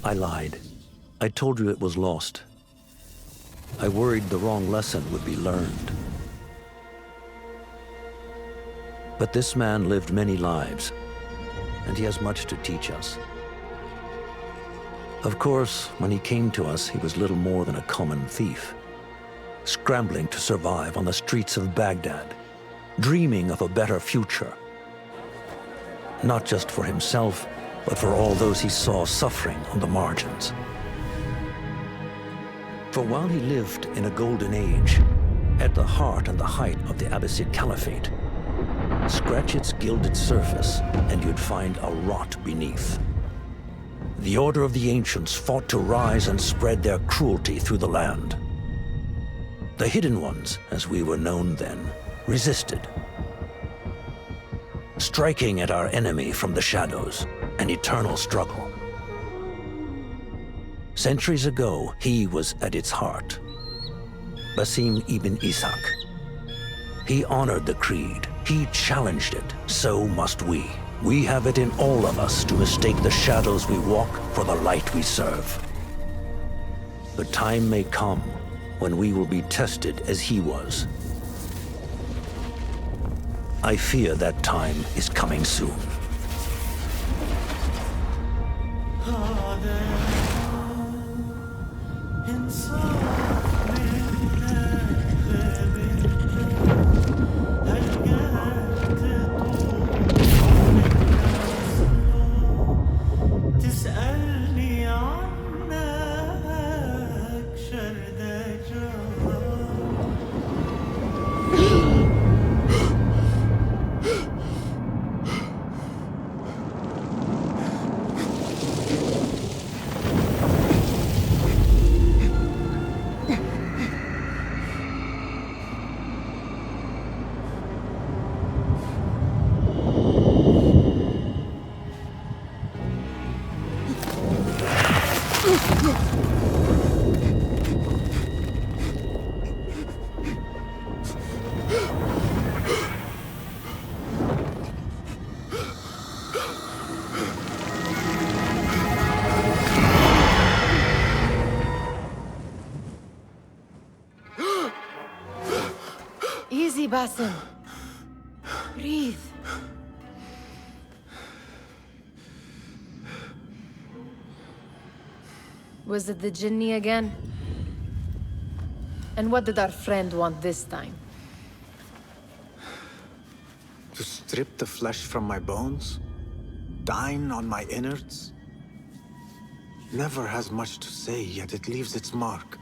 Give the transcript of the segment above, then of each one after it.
I lied. I told you it was lost. I worried the wrong lesson would be learned. But this man lived many lives, and he has much to teach us. Of course, when he came to us, he was little more than a common thief, scrambling to survive on the streets of Baghdad, dreaming of a better future. Not just for himself, but for all those he saw suffering on the margins. For while he lived in a golden age, at the heart and the height of the Abbasid Caliphate, scratch its gilded surface and you'd find a rot beneath. The Order of the Ancients fought to rise and spread their cruelty through the land. The Hidden Ones, as we were known then, resisted, striking at our enemy from the shadows, an eternal struggle. Centuries ago, he was at its heart, Basim ibn Ishaq. He honored the creed, he challenged it, so must we. We have it in all of us to mistake the shadows we walk for the light we serve. The time may come when we will be tested as he was. I fear that time is coming soon. Easy, Basim. Breathe. Was it the Jinni again? And what did our friend want this time? To strip the flesh from my bones? Dine on my innards? Never has much to say, yet it leaves its mark.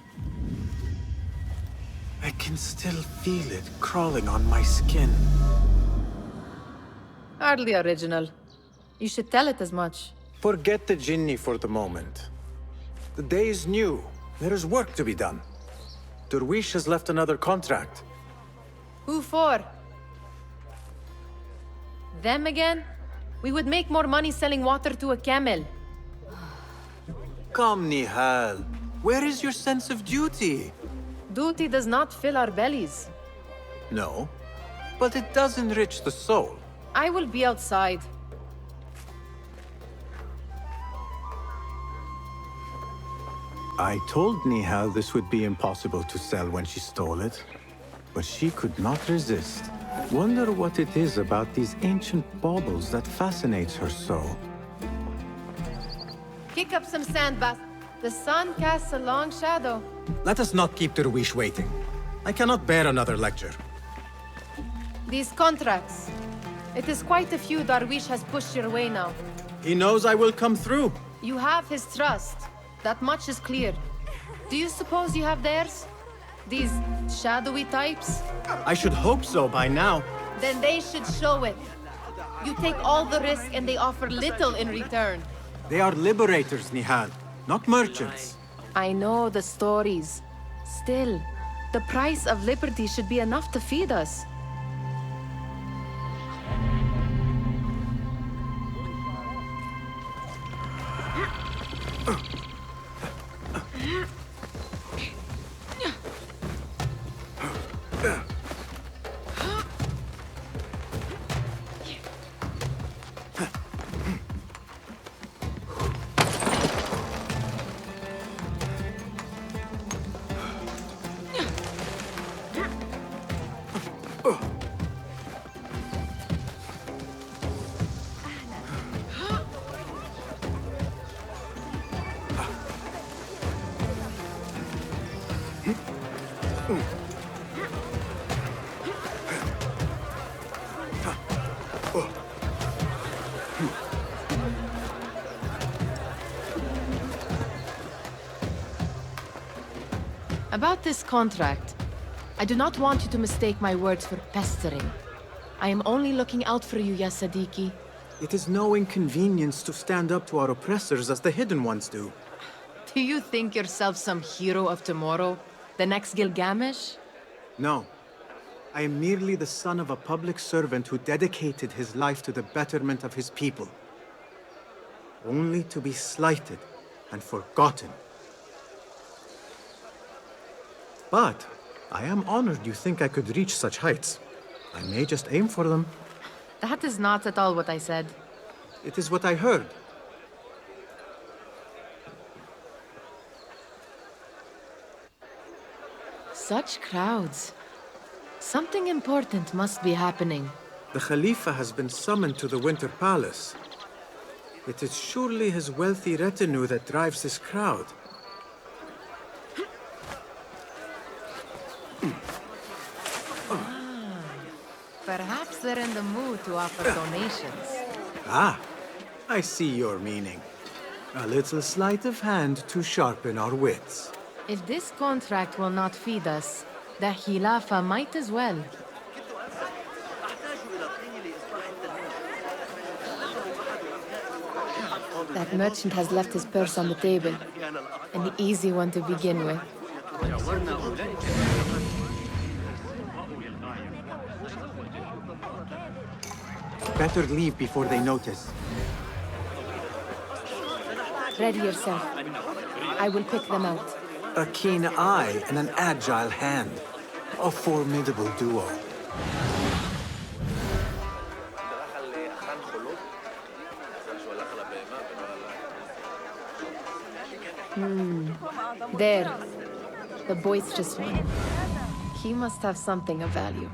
I can still feel it crawling on my skin. Hardly original. You should tell it as much. Forget the Jinni for the moment. The day is new. There is work to be done. Derwish has left another contract. Who for? Them again? We would make more money selling water to a camel. Come, Nihal. Where is your sense of duty? Duty does not fill our bellies. No, but it does enrich the soul. I will be outside. I told Nihal this would be impossible to sell when she stole it, but she could not resist. Wonder what it is about these ancient baubles that fascinates her so. Kick up some sand, Bas. The sun casts a long shadow. Let us not keep Derwish waiting. I cannot bear another lecture. These contracts. It is quite a few Darwish has pushed your way now. He knows I will come through. You have his trust. That much is clear. Do you suppose you have theirs? These shadowy types? I should hope so by now. Then they should show it. You take all the risk and they offer little in return. They are liberators, Nihal, not merchants. I know the stories. Still, the price of liberty should be enough to feed us. About this contract, I do not want you to mistake my words for pestering. I am only looking out for you, ya Sadiki. It is no inconvenience to stand up to our oppressors as the Hidden Ones do. Do you think yourself some hero of tomorrow? The next Gilgamesh? No. I am merely the son of a public servant who dedicated his life to the betterment of his people. Only to be slighted and forgotten. But I am honored you think I could reach such heights. I may just aim for them. That is not at all what I said. It is what I heard. Such crowds. Something important must be happening. The Khalifa has been summoned to the Winter Palace. It is surely his wealthy retinue that drives this crowd. Perhaps they're in the mood to offer donations. Ah, I see your meaning. A little sleight of hand to sharpen our wits. If this contract will not feed us, the Khilafa might as well. That merchant has left his purse on the table. An easy one to begin with. Better leave before they notice. Ready yourself. I will pick them out. A keen eye and an agile hand. A formidable duo. There. The boisterous one. He must have something of value.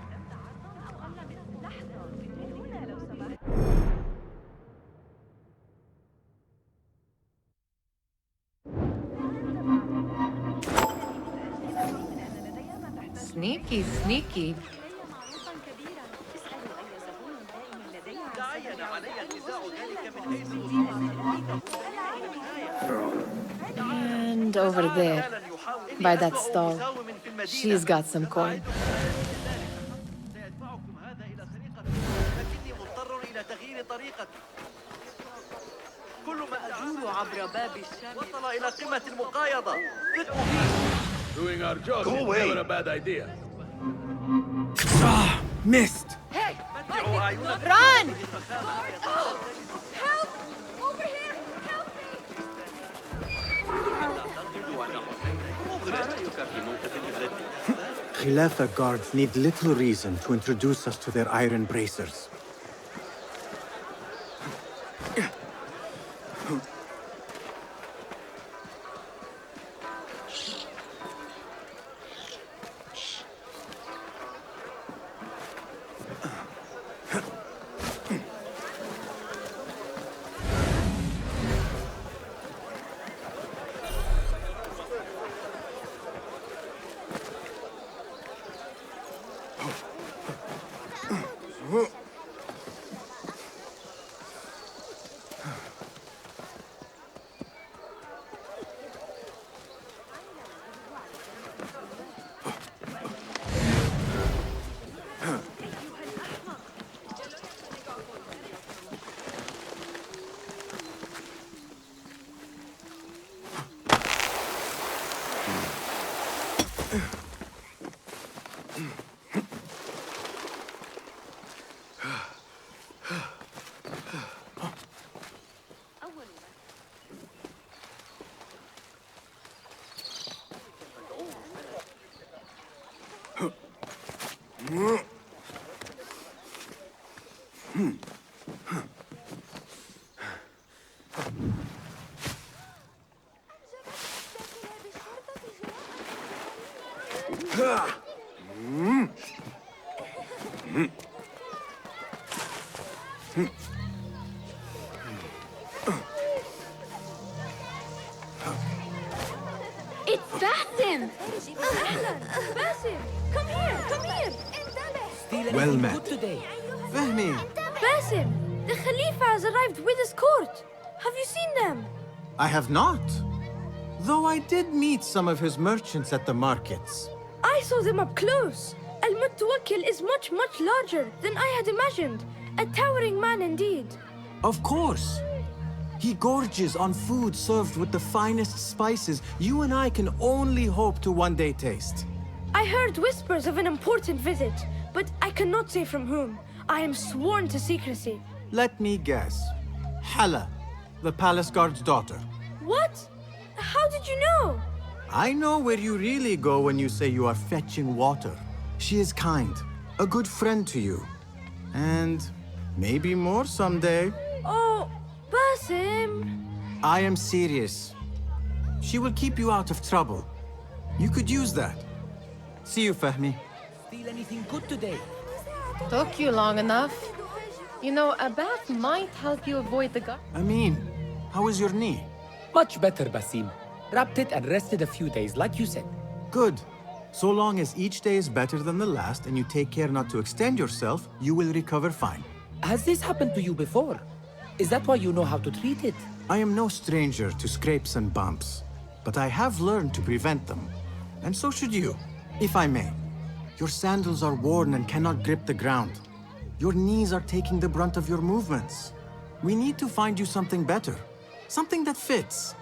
Sneaky, sneaky. And over there, by that stall, she's got some coin. Doing our job is never a bad idea. Ah, missed! Hey! Run! Help! Over here! Help me! Khilafa guards need little reason to introduce us to their iron bracers. It's Basim! Basim! Come here! Come here! Well met. Fahmi! Basim! The Khalifa has arrived with his court! Have you seen them? I have not. Though I did meet some of his merchants at the markets. I saw them up close. Al-Mutawakkil is much, much larger than I had imagined. A towering man indeed. Of course. He gorges on food served with the finest spices you and I can only hope to one day taste. I heard whispers of an important visit, but I cannot say from whom. I am sworn to secrecy. Let me guess. Hala, the palace guard's daughter. What? How did you know? I know where you really go when you say you are fetching water. She is kind, a good friend to you. And maybe more someday. Oh, Basim. I am serious. She will keep you out of trouble. You could use that. See you, Fahmi. Steal anything good today? Took you long enough. You know, a bath might help you avoid the guard. Amin, how is your knee? Much better, Basim. Wrapped it and rested a few days, like you said. Good. So long as each day is better than the last and you take care not to extend yourself, you will recover fine. Has this happened to you before? Is that why you know how to treat it? I am no stranger to scrapes and bumps, but I have learned to prevent them. And so should you, if I may. Your sandals are worn and cannot grip the ground. Your knees are taking the brunt of your movements. We need to find you something better, something that fits.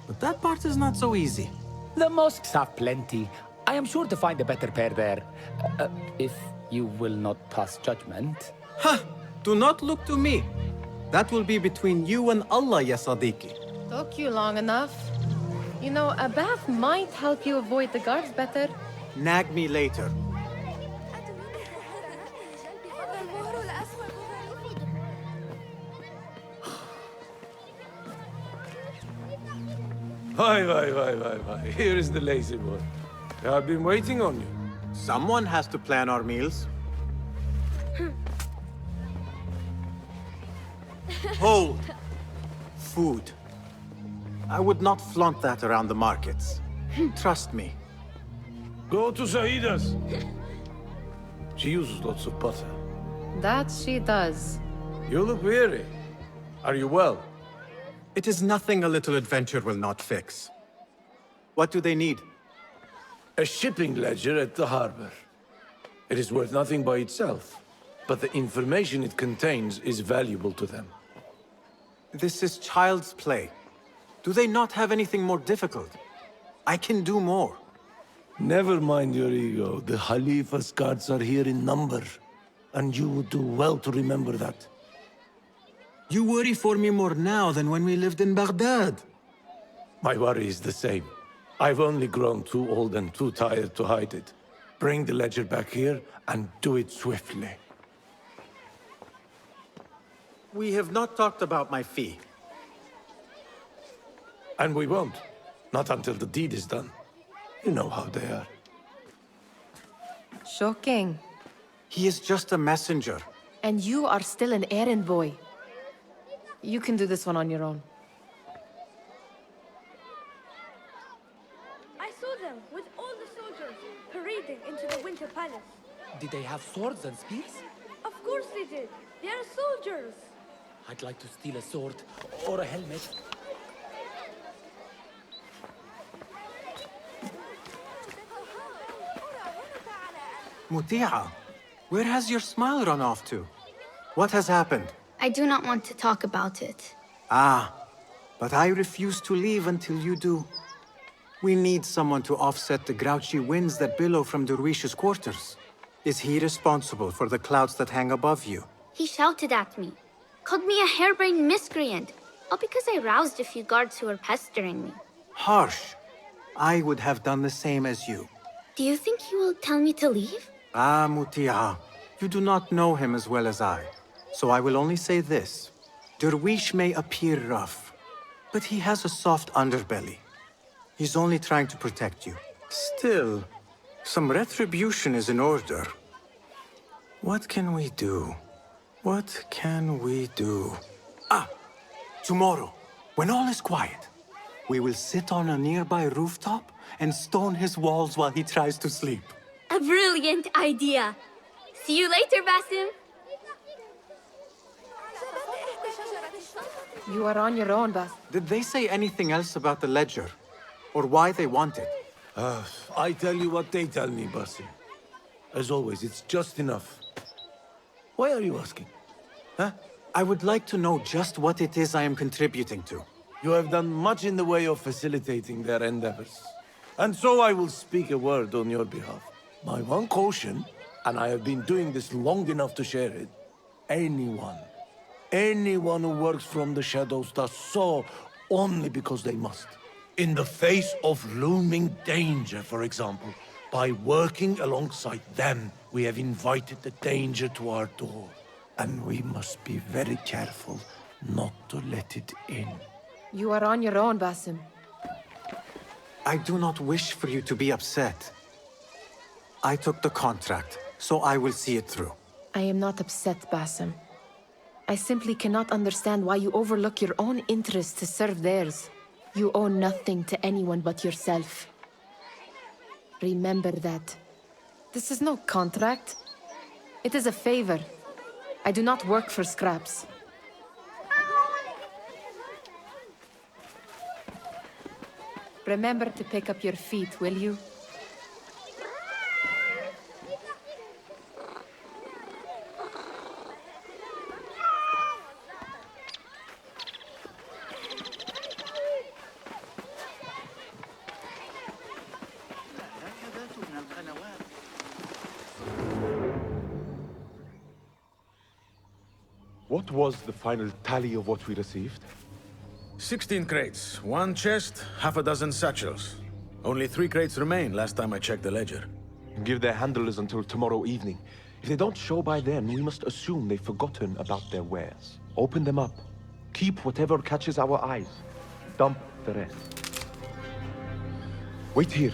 But that part is not so easy. The mosques have plenty. I am sure to find a better pair there. If you will not pass judgment. Ha! Do not look to me. That will be between you and Allah, ya Sadiqi. Took you long enough. You know, a bath might help you avoid the guards better. Nag me later. Why. Here is the lazy boy. I've been waiting on you. Someone has to plan our meals. Hold. Food. I would not flaunt that around the markets. Trust me. Go to Sahida's. She uses lots of butter. That she does. You look weary. Are you well? It is nothing a little adventure will not fix. What do they need? A shipping ledger at the harbor. It is worth nothing by itself, but the information it contains is valuable to them. This is child's play. Do they not have anything more difficult? I can do more. Never mind your ego. The Khalifa's guards are here in number, and you would do well to remember that. You worry for me more now than when we lived in Baghdad. My worry is the same. I've only grown too old and too tired to hide it. Bring the ledger back here, and do it swiftly. We have not talked about my fee. And we won't. Not until the deed is done. You know how they are. Shocking. He is just a messenger. And you are still an errand boy. You can do this one on your own. I saw them with all the soldiers parading into the Winter Palace. Did they have swords and spears? Of course they did. They are soldiers. I'd like to steal a sword or a helmet. Muti'a, where has your smile run off to? What has happened? I do not want to talk about it. Ah, but I refuse to leave until you do. We need someone to offset the grouchy winds that billow from Derwish's quarters. Is he responsible for the clouds that hang above you? He shouted at me, called me a harebrained miscreant, all because I roused a few guards who were pestering me. Harsh. I would have done the same as you. Do you think he will tell me to leave? Ah, Muti'a, you do not know him as well as I. So I will only say this. Derwish may appear rough, but he has a soft underbelly. He's only trying to protect you. Still, some retribution is in order. What can we do? What can we do? Ah! Tomorrow, when all is quiet, We will sit on a nearby rooftop and stone his walls while he tries to sleep. A brilliant idea. See you later, Basim. You are on your own, Bas. Did they say anything else about the ledger? Or why they want it? I tell you what they tell me, Basim. As always, it's just enough. Why are you asking? Huh? I would like to know just what it is I am contributing to. You have done much in the way of facilitating their endeavors. And so I will speak a word on your behalf. My one caution, and I have been doing this long enough to share it, anyone who works from the shadows does so only because they must. In the face of looming danger, for example, by working alongside them, we have invited the danger to our door. And we must be very careful not to let it in. You are on your own, Basim. I do not wish for you to be upset. I took the contract, so I will see it through. I am not upset, Basim. I simply cannot understand why you overlook your own interests to serve theirs. You owe nothing to anyone but yourself. Remember that. This is no contract. It is a favor. I do not work for scraps. Remember to pick up your feet, will you? What was the final tally of what we received? 16 crates, 1 chest, half a dozen satchels. Only 3 crates remain last time I checked the ledger. Give their handlers until tomorrow evening. If they don't show by then, we must assume they've forgotten about their wares. Open them up. Keep whatever catches our eyes. Dump the rest. Wait here.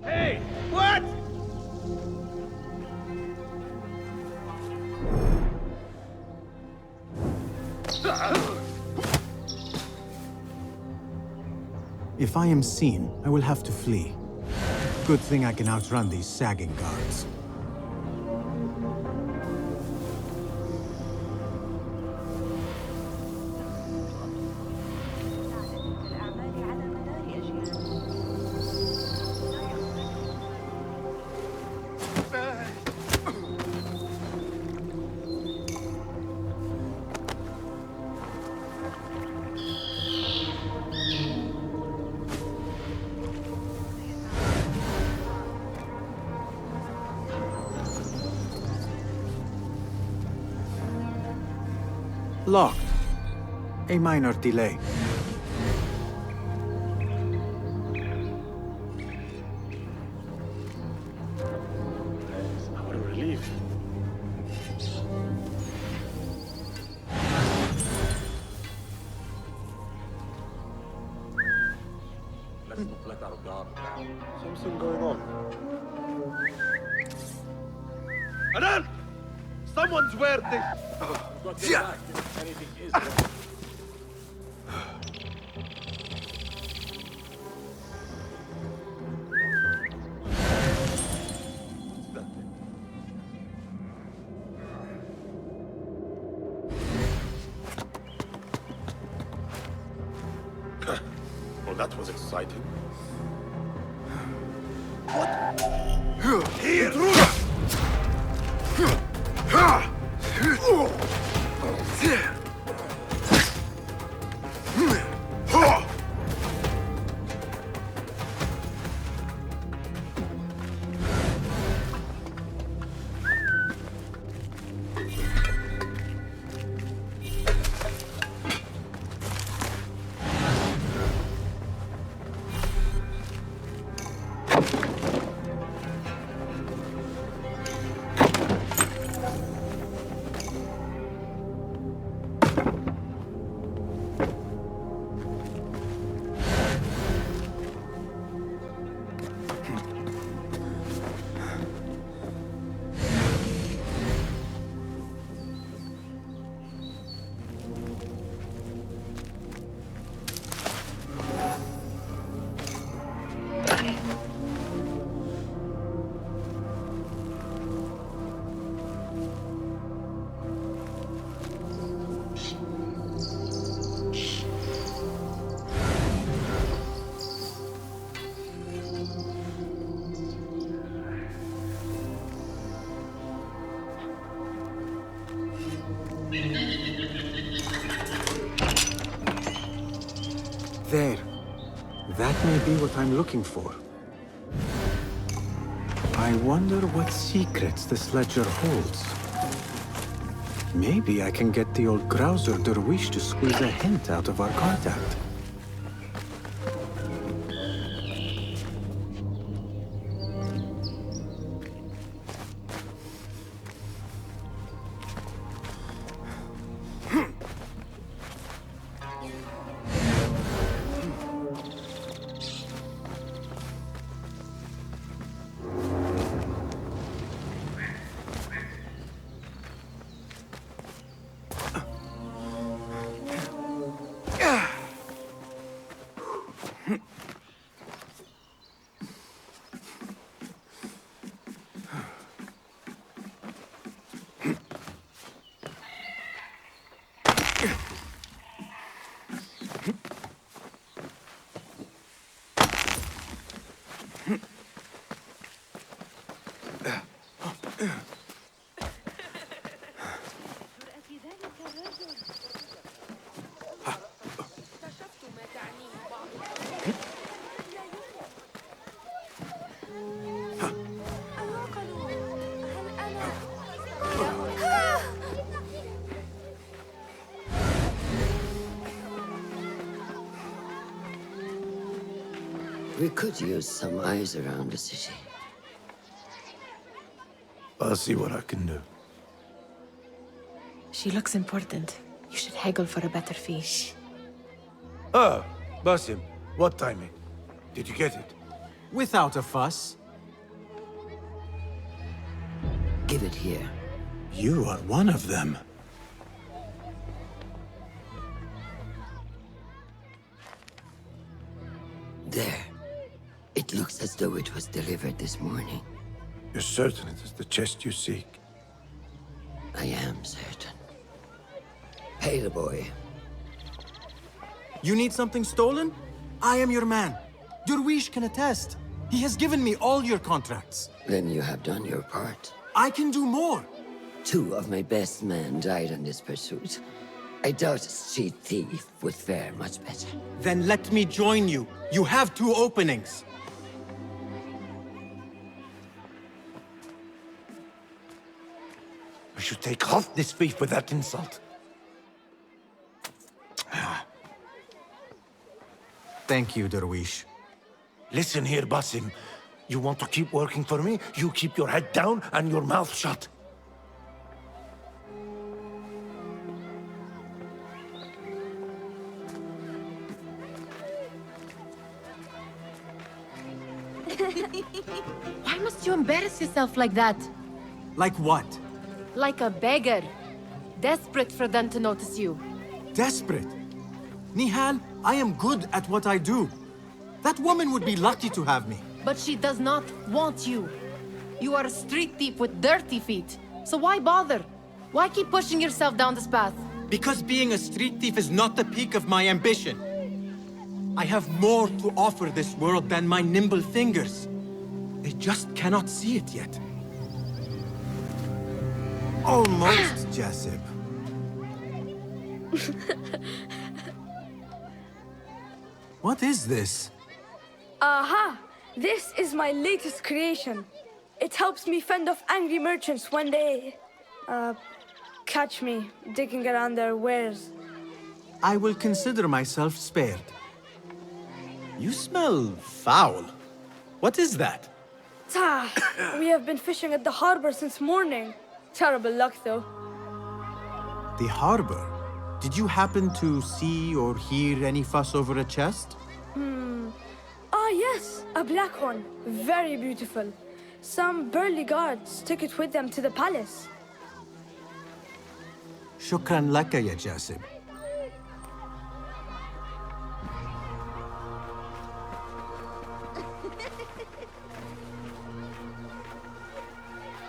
Hey! What? If I am seen, I will have to flee. Good thing I can outrun these sagging guards. Locked. A minor delay. What a relief. Let's not let our guard down. Something going on. Anan! Someone's wearing this! Yeah. Anything is well, that was exciting. What? Here! There. That may be what I'm looking for. I wonder what secrets this ledger holds. Maybe I can get the old grouser Derwish to squeeze a hint out of our contact. We could use some eyes around the city. I'll see what I can do. She looks important. You should haggle for a better fee. Ah, Basim, what timing? Did you get it? Without a fuss. Give it here. You are one of them. There. It looks as though it was delivered this morning. You're certain it is the chest you seek? I am certain. Pay the boy. You need something stolen? I am your man. Derwish can attest. He has given me all your contracts. Then you have done your part. I can do more. 2 of my best men died in this pursuit. I doubt a street thief would fare much better. Then let me join you. You have 2 openings. We should take half this beef with that insult. Thank you, Derwish. Listen here, Basim. You want to keep working for me? You keep your head down and your mouth shut. Why must you embarrass yourself like that? Like what? Like a beggar. Desperate for them to notice you. Desperate? Nihal, I am good at what I do. That woman would be lucky to have me. But she does not want you. You are a street thief with dirty feet. So why bother? Why keep pushing yourself down this path? Because being a street thief is not the peak of my ambition. I have more to offer this world than my nimble fingers. They just cannot see it yet. Almost, Jasib. What is this? Aha! This is my latest creation. It helps me fend off angry merchants when they... catch me digging around their wares. I will consider myself spared. You smell foul. What is that? We have been fishing at the harbor since morning. Terrible luck, though. The harbor? Did you happen to see or hear any fuss over a chest? Ah, yes, a black one. Very beautiful. Some burly guards took it with them to the palace. Shukran laka, ya Jasib.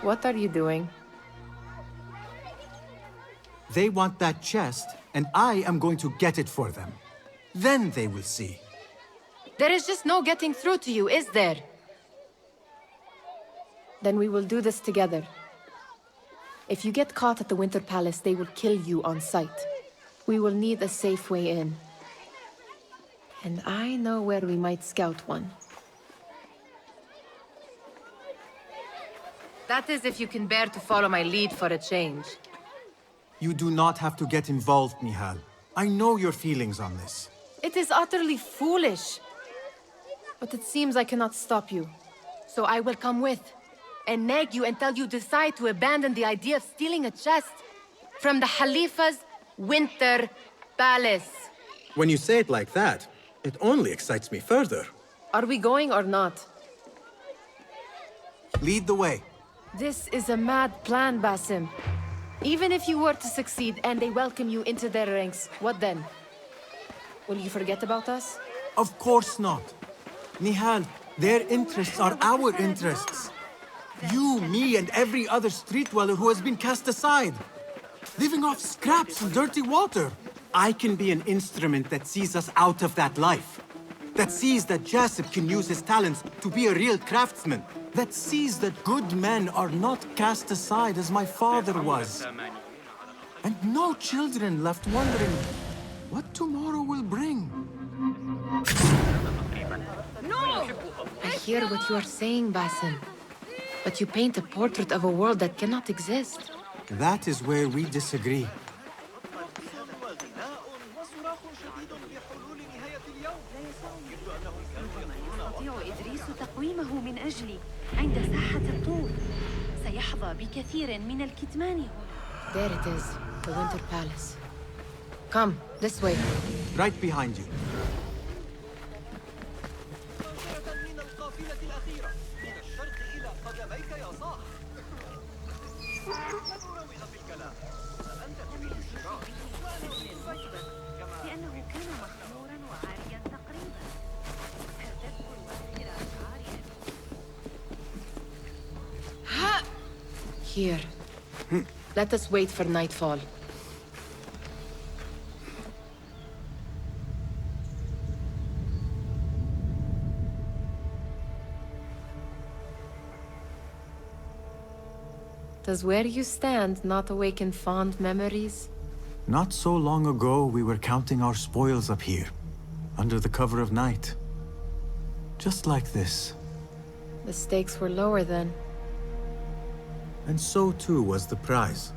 What are you doing? They want that chest, and I am going to get it for them. Then they will see. There is just no getting through to you, is there? Then we will do this together. If you get caught at the Winter Palace, they will kill you on sight. We will need a safe way in. And I know where we might scout one. That is if you can bear to follow my lead for a change. You do not have to get involved, Nihal. I know your feelings on this. It is utterly foolish. But it seems I cannot stop you. So I will come with, and nag you until you decide to abandon the idea of stealing a chest from the Khalifa's Winter Palace. When you say it like that, it only excites me further. Are we going or not? Lead the way. This is a mad plan, Basim. Even if you were to succeed and they welcome you into their ranks, what then? Will you forget about us? Of course not. Nihal, their interests are our interests. You, me, and every other street dweller who has been cast aside. Living off scraps and dirty water. I can be an instrument that sees us out of that life. That sees that Jasip can use his talents to be a real craftsman. That sees that good men are not cast aside as my father was. And no children left wondering what tomorrow will bring. No! I hear what you are saying, Basim. But you paint a portrait of a world that cannot exist. That is where we disagree. تقويمه من أجلي عند ساحة الطور سيحظى بكثير من الكتمان هنا. There it is, the Winter Palace. Come, this way. Right behind you. Here. Let us wait for nightfall. Does where you stand not awaken fond memories? Not so long ago, we were counting our spoils up here, under the cover of night. Just like this. The stakes were lower then. And so too was the prize.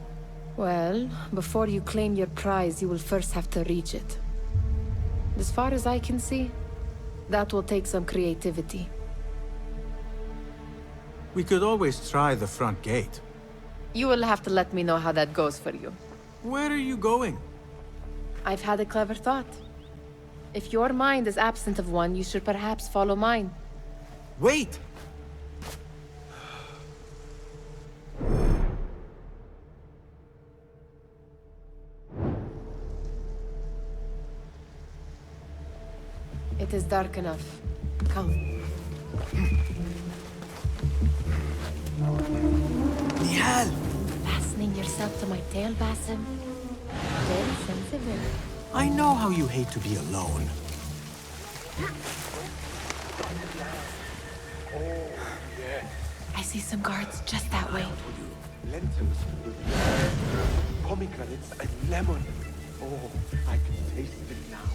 Well, before you claim your prize, you will first have to reach it. As far as I can see, that will take some creativity. We could always try the front gate. You will have to let me know how that goes for you. Where are you going? I've had a clever thought. If your mind is absent of one, you should perhaps follow mine. Wait! It is dark enough. Come. Nihal! Fastening yourself to my tail, Basim? Very sensible. I know how you hate to be alone. I see some guards just that way. Lentils with pomegranates and lemon. Oh, I can taste it now.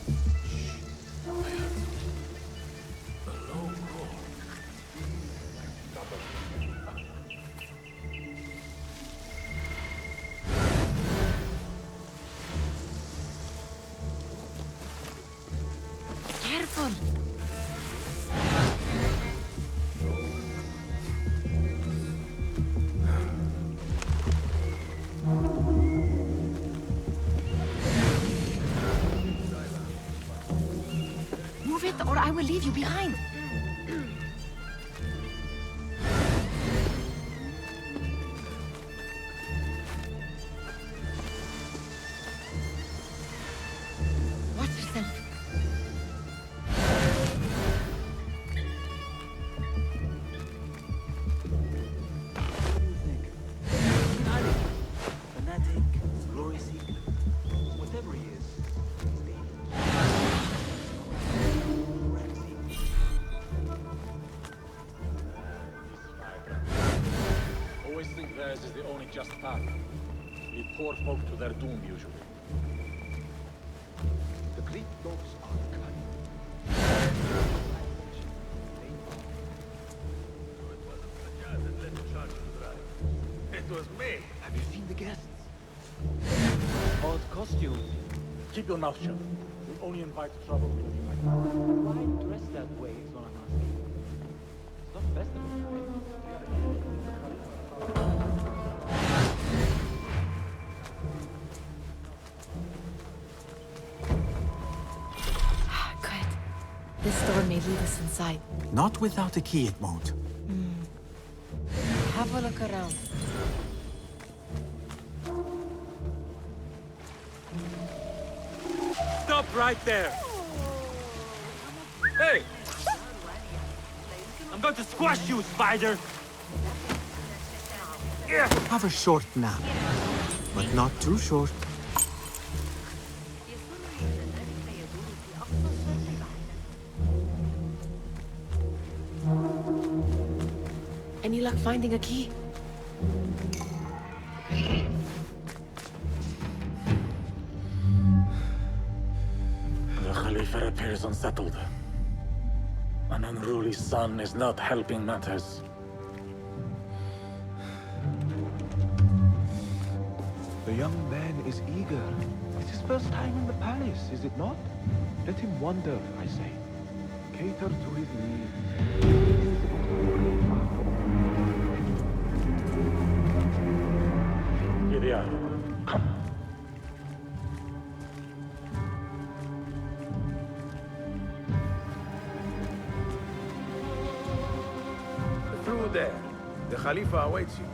Careful! Move it, or I will leave you behind. Watch yourself. Always think theirs is the only just path. Lead poor folk to their doom, usually. The great dogs are kind. It was me. Have you seen the guests? Odd costume. Keep your mouth shut. We only invite trouble when you like. Why dress that way is what I'm asking. It's not festival time. Good. This door may lead us inside. Not without a key, it won't. Have a look around. Stop right there! Hey! I'm going to squash you, spider! Have a short nap, but not too short. Any luck finding a key? The Khalifa appears unsettled. An unruly son is not helping matters. The young man is eager. It's his first time in the palace, is it not? Let him wander, I say. Cater to his needs. Gideon, come. Through there. The Khalifa awaits you.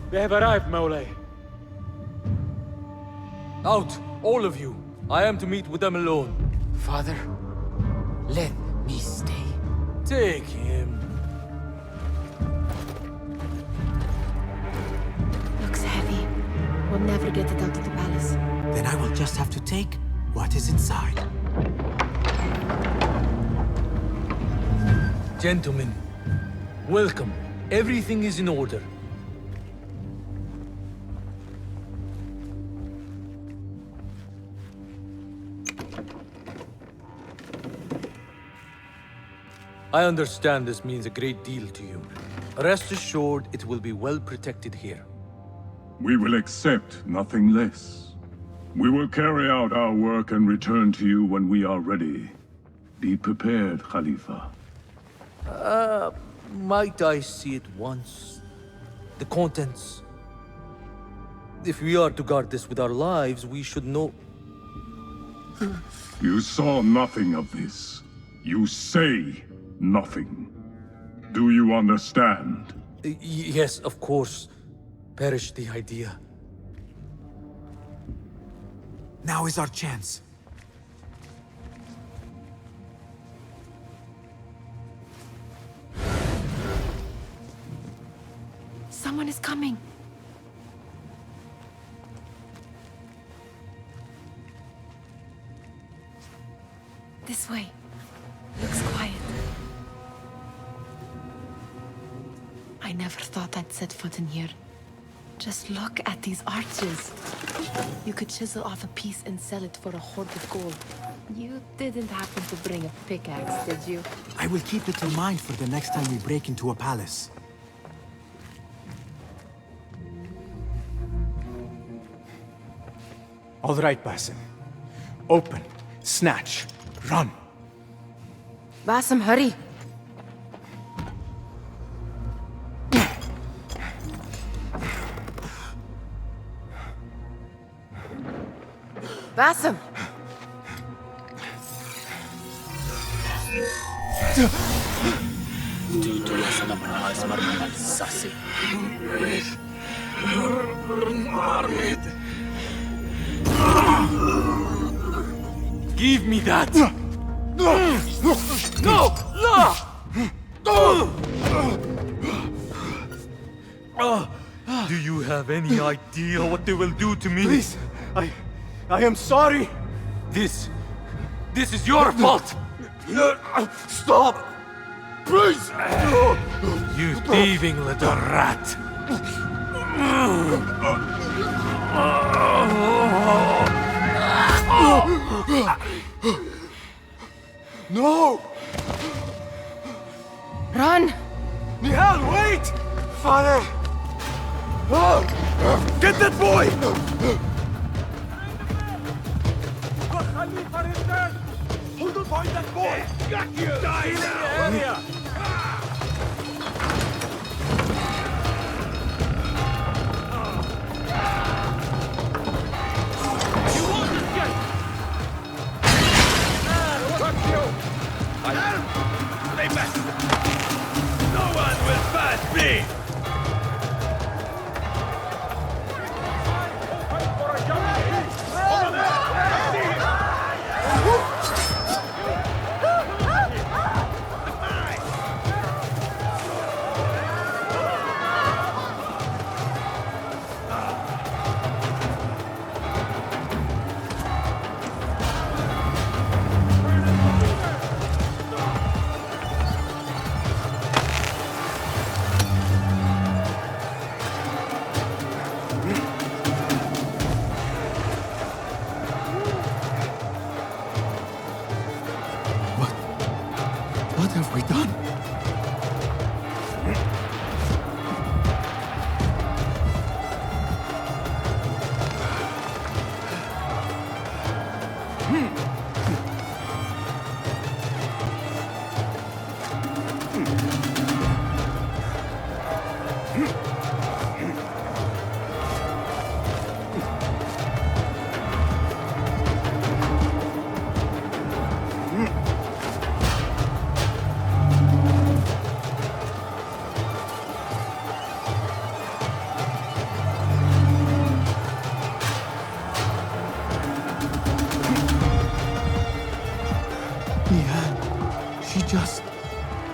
They have arrived, Mawlay. Out, all of you. I am to meet with them alone. Father, let me stay. Take him. Looks heavy. We'll never get it out of the palace. Then I will just have to take what is inside. Gentlemen, welcome. Everything is in order. I understand this means a great deal to you. Rest assured, it will be well protected here. We will accept nothing less. We will carry out our work and return to you when we are ready. Be prepared, Khalifa. Might I see it once? The contents. If we are to guard this with our lives, we should know... You saw nothing of this. You say nothing. Do you understand? Yes, of course. Perish the idea. Now is our chance. Someone is coming. This way. Looks quiet. I never thought I'd set foot in here. Just look at these arches. You could chisel off a piece and sell it for a hoard of gold. You didn't happen to bring a pickaxe, did you? I will keep it in mind for the next time we break into a palace. All right, Basim. Open, snatch, run. Basim, hurry. Basim! Give me that! No! Do you have any idea what they will do to me? Please, I am sorry. This is your fault! Stop! Please! You thieving little rat! No! Run! Nihal, wait! Father! Get that boy! Hold on, find that boy! Got you! Die now! Area. You won't escape! Got you! Stay back! No one will pass me! What have we done?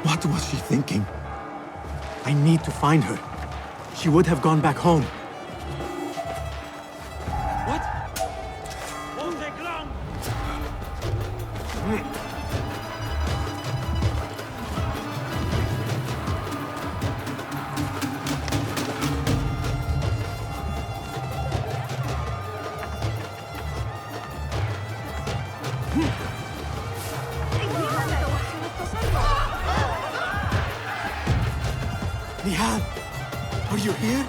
What was she thinking? I need to find her. She would have gone back home. What? Won't take long! Nihal, are you here?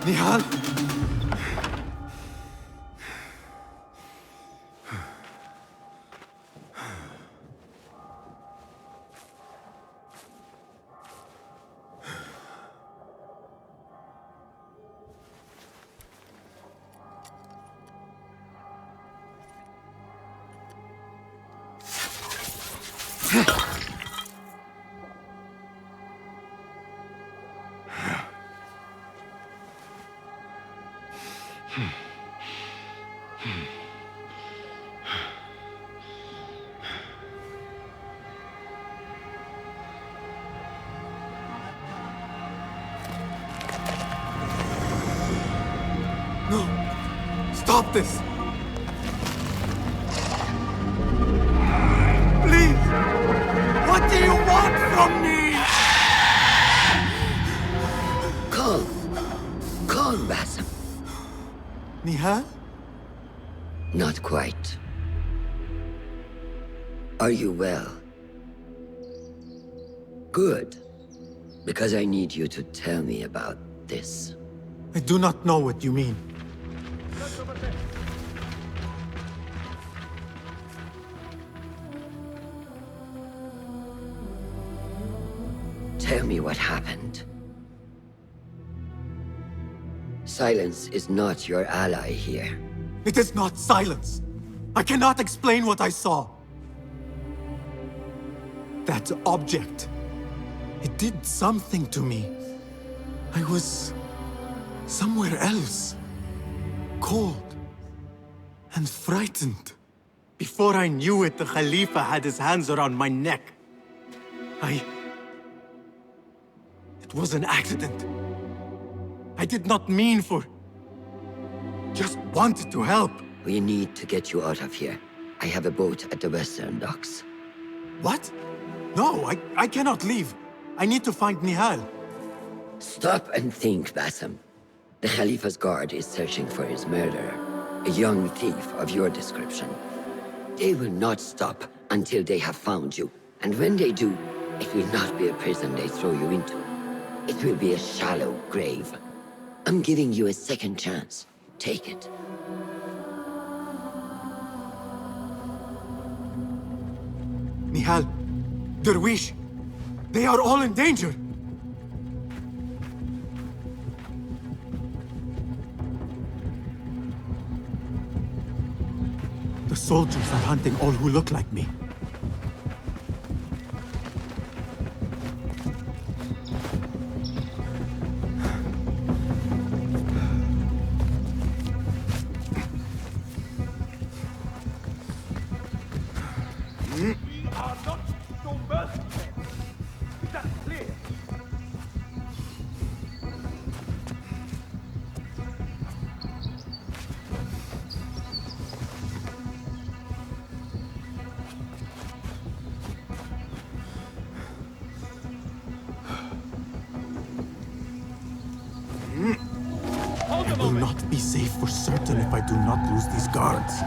Nihal? No! Stop this! Please! What do you want from me? Calm. Calm, Basim. Nihal? Not quite. Are you well? Good. Because I need you to tell me about this. I do not know what you mean. Tell me what happened. Silence is not your ally here. It is not silence. I cannot explain what I saw. That object. It did something to me. I was somewhere else. Cold and frightened. Before I knew it, the Khalifa had his hands around my neck. It was an accident. I did not mean for... Just wanted to help. We need to get you out of here. I have a boat at the western docks. What? No, I cannot leave. I need to find Nihal. Stop and think, Bassem. The Khalifa's guard is searching for his murderer, a young thief of your description. They will not stop until they have found you. And when they do, it will not be a prison they throw you into. It will be a shallow grave. I'm giving you a second chance. Take it. Nihal, Derwish, they are all in danger. The soldiers are hunting all who look like me. I will not be safe for certain if I do not lose these guards.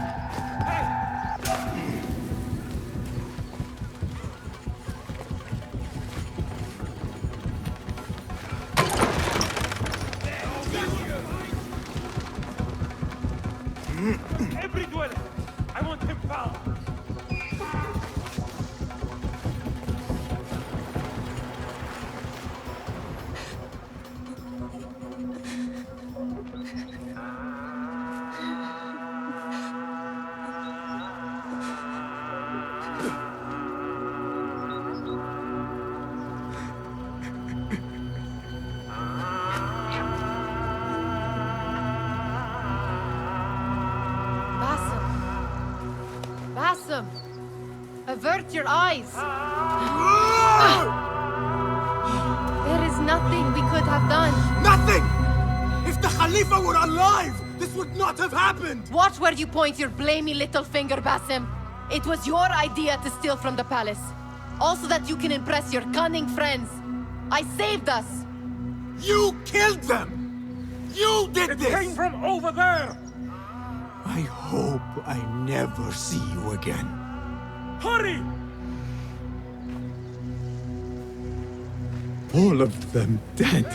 Every duelist! I want him found! Bassem! Avert your eyes! There is nothing we could have done. Nothing! If the Khalifa were alive, this would not have happened! Watch where you point your blamey little finger, Bassem. It was your idea to steal from the palace. Also that you can impress your cunning friends. I saved us! You killed them! You did this! It came from over there! I hope I never see you again. Hurry! All of them dead.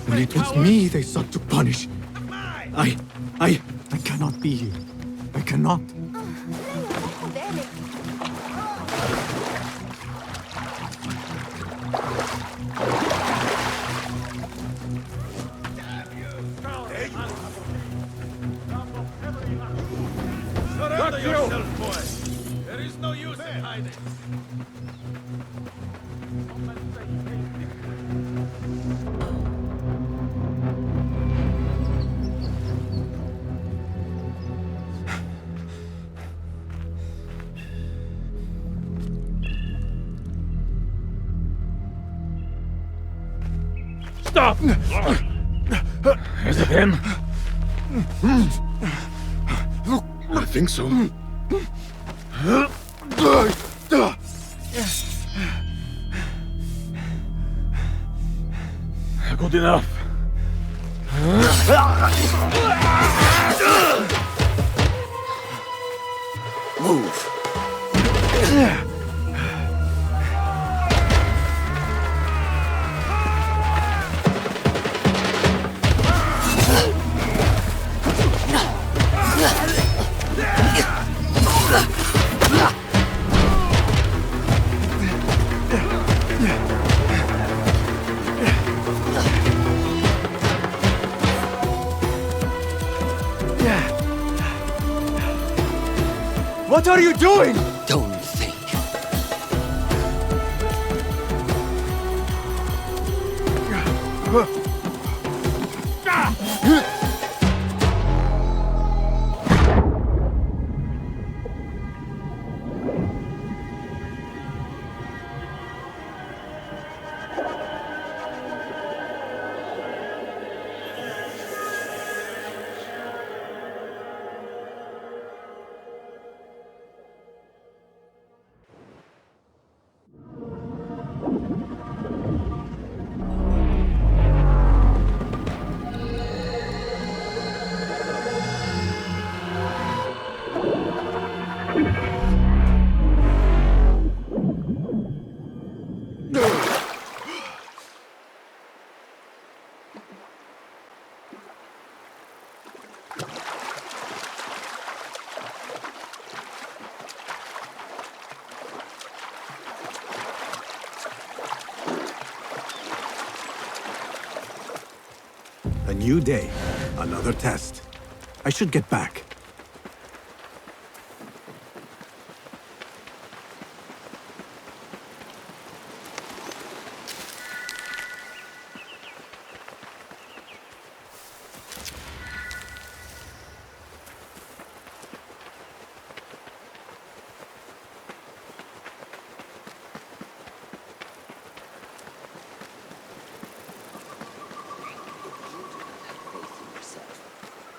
And it was me they sought to punish. I cannot be here. I cannot. Surrender yourself, boy! There is no use in hiding. Stop! Is it him? I think so. Good enough. Move. What are you doing? Don't think. A new day, another test. I should get back.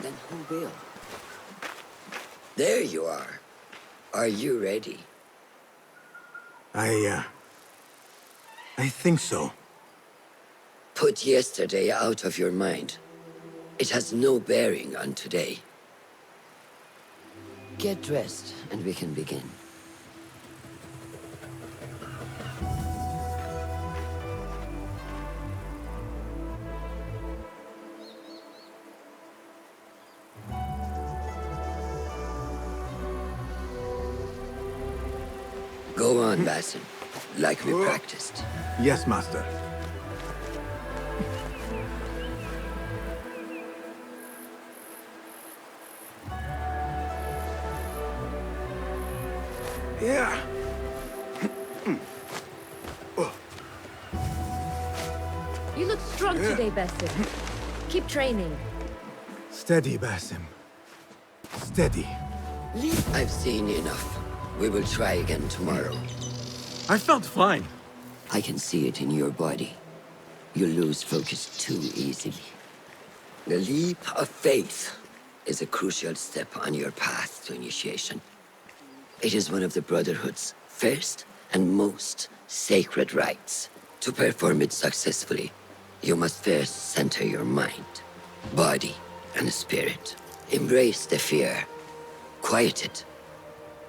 Then who will? There you are. Are you ready? I think so. Put yesterday out of your mind. It has no bearing on today. Get dressed, and we can begin. Go on, Basim, like we practiced. Yes, Master. Yeah. You look strong today, Basim. Keep training. Steady, Basim. Steady. I've seen enough. We will try again tomorrow. I felt fine. I can see it in your body. You lose focus too easily. The leap of faith is a crucial step on your path to initiation. It is one of the Brotherhood's first and most sacred rites. To perform it successfully, you must first center your mind, body, and spirit. Embrace the fear. Quiet it.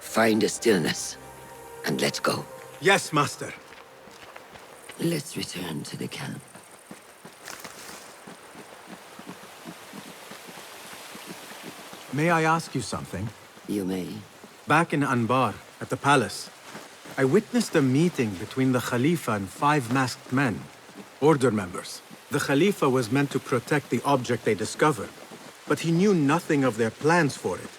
Find a stillness, and let go. Yes, Master. Let's return to the camp. May I ask you something? You may. Back in Anbar, at the palace, I witnessed a meeting between the Khalifa and 5 masked men, Order members. The Khalifa was meant to protect the object they discovered, but he knew nothing of their plans for it.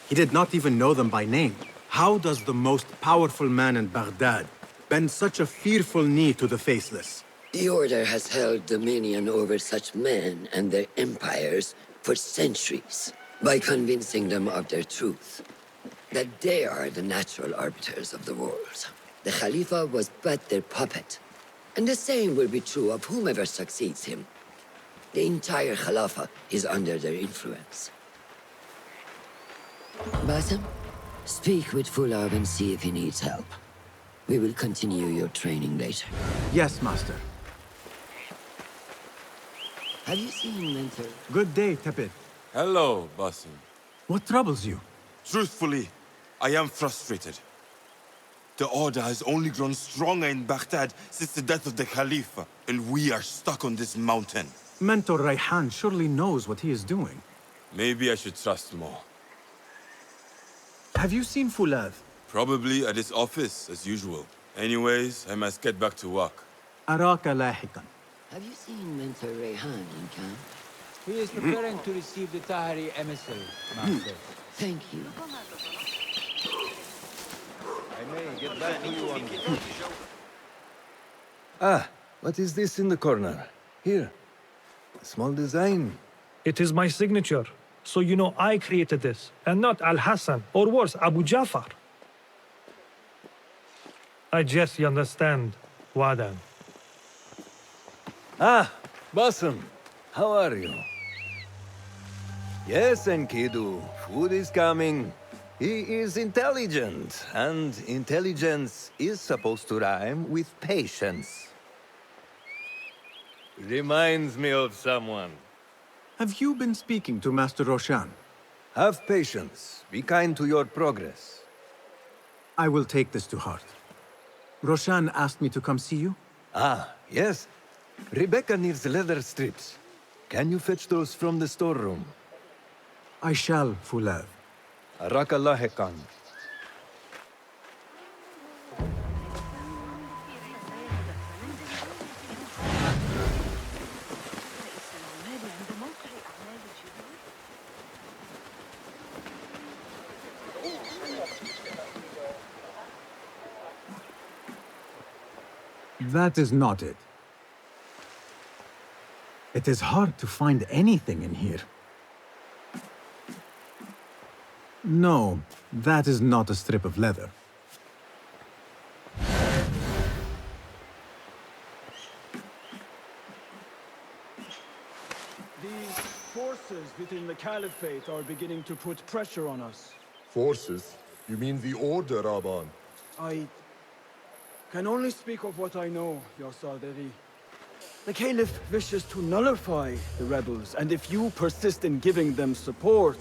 He did not even know them by name. How does the most powerful man in Baghdad bend such a fearful knee to the faceless? The Order has held dominion over such men and their empires for centuries by convincing them of their truth, that they are the natural arbiters of the world. The Khalifa was but their puppet, and the same will be true of whomever succeeds him. The entire Khalifa is under their influence. Basim, speak with Fulab and see if he needs help. We will continue your training later. Yes, Master. Have you seen Mentor? Good day, Tepid. Hello, Basim. What troubles you? Truthfully, I am frustrated. The Order has only grown stronger in Baghdad since the death of the Khalifa, and we are stuck on this mountain. Mentor Rayhan surely knows what he is doing. Maybe I should trust more. Have you seen Fulad? Probably at his office, as usual. Anyways, I must get back to work. Araka lahikan. Have you seen Mentor Rayhan in camp? He is preparing to receive the Tahiri emissary, Master. Thank you. I may get back to you on... Ah, what is this in the corner? Here. A small design. It is my signature. So you know I created this, and not Al-Hassan, or worse, Abu Jafar. I guess you understand, Wadan. Ah, Basim. How are you? Yes, Enkidu. Food is coming. He is intelligent, and intelligence is supposed to rhyme with patience. Reminds me of someone. Have you been speaking to Master Roshan? Have patience. Be kind to your progress. I will take this to heart. Roshan asked me to come see you? Ah, yes. Rebecca needs leather strips. Can you fetch those from the storeroom? I shall, Fulad. Arakalahekan. That is not it. It is hard to find anything in here. No, that is not a strip of leather. These forces within the Caliphate are beginning to put pressure on us. Forces? You mean the Order, Aban? I can only speak of what I know, Your Sarderi. The Caliph wishes to nullify the rebels, and if you persist in giving them support,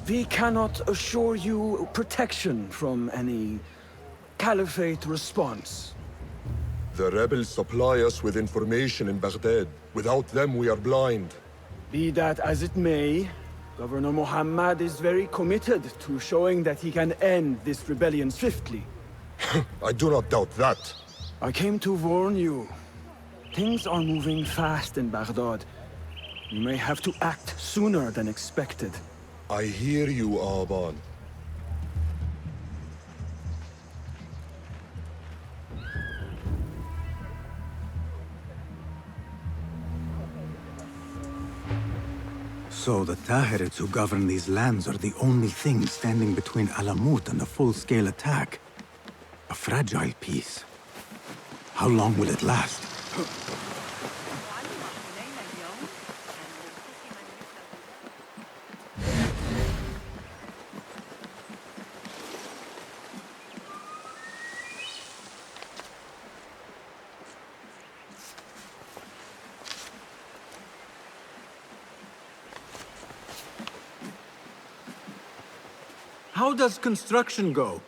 we cannot assure you protection from any Caliphate response. The rebels supply us with information in Baghdad. Without them, we are blind. Be that as it may, Governor Muhammad is very committed to showing that he can end this rebellion swiftly. I do not doubt that. I came to warn you. Things are moving fast in Baghdad. You may have to act sooner than expected. I hear you, Aban. So the Tahirids who govern these lands are the only thing standing between Alamut and a full-scale attack. A fragile peace. How long will it last? How does construction go?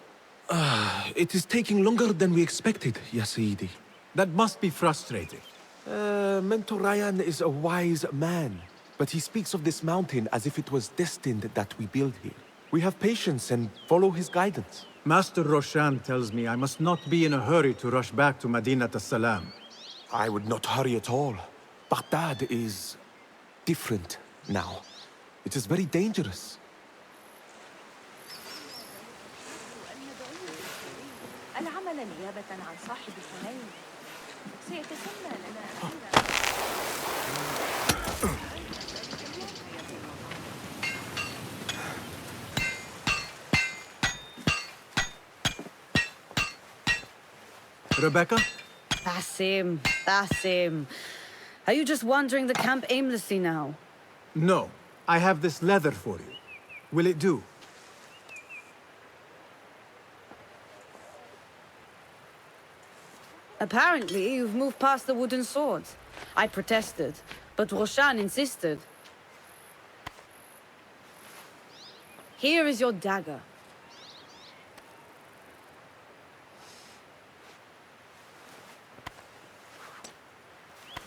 It is taking longer than we expected, Ya Sayyidi. That must be frustrating. Mentor Ryan is a wise man, but he speaks of this mountain as if it was destined that we build here. We have patience and follow his guidance. Master Roshan tells me I must not be in a hurry to rush back to Madinat as-Salam. I would not hurry at all. Baghdad is different now. It is very dangerous. العمل نيابة عن صاحب الثنين سيتسنى لنا Rebecca? Basim. Are you just wandering the camp aimlessly now? No. I have this leather for you. Will it do? Apparently, you've moved past the wooden swords. I protested, but Roshan insisted. Here is your dagger.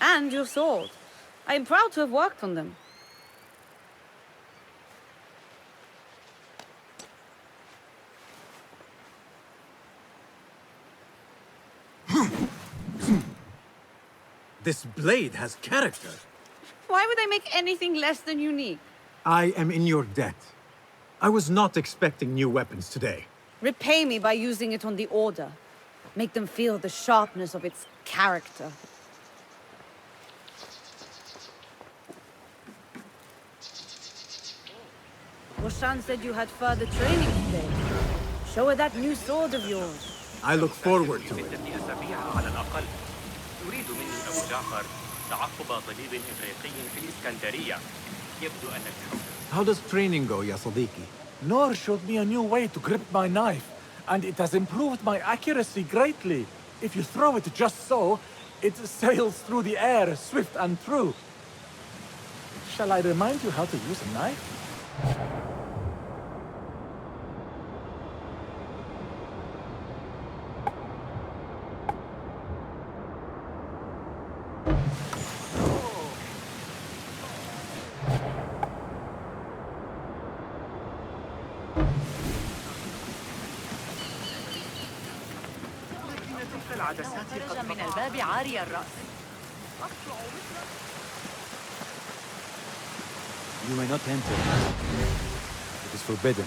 And your sword. I am proud to have worked on them. This blade has character. Why would I make anything less than unique? I am in your debt. I was not expecting new weapons today. Repay me by using it on the Order. Make them feel the sharpness of its character. Roshan said you had further training today. Show her that new sword of yours. I look forward to it. يريد مني أبو جعفر تعقب طبيب إفريقي في الإسكندرية. يبدو أنك How does training go, Ya Sadiqi? Noor showed me a new way to grip my knife, and it has improved my accuracy greatly. If you throw it just so, it sails through the air, swift and true. Shall I remind you how to use a knife? خرج من الباب عاري الرأس. You may not enter. It is forbidden.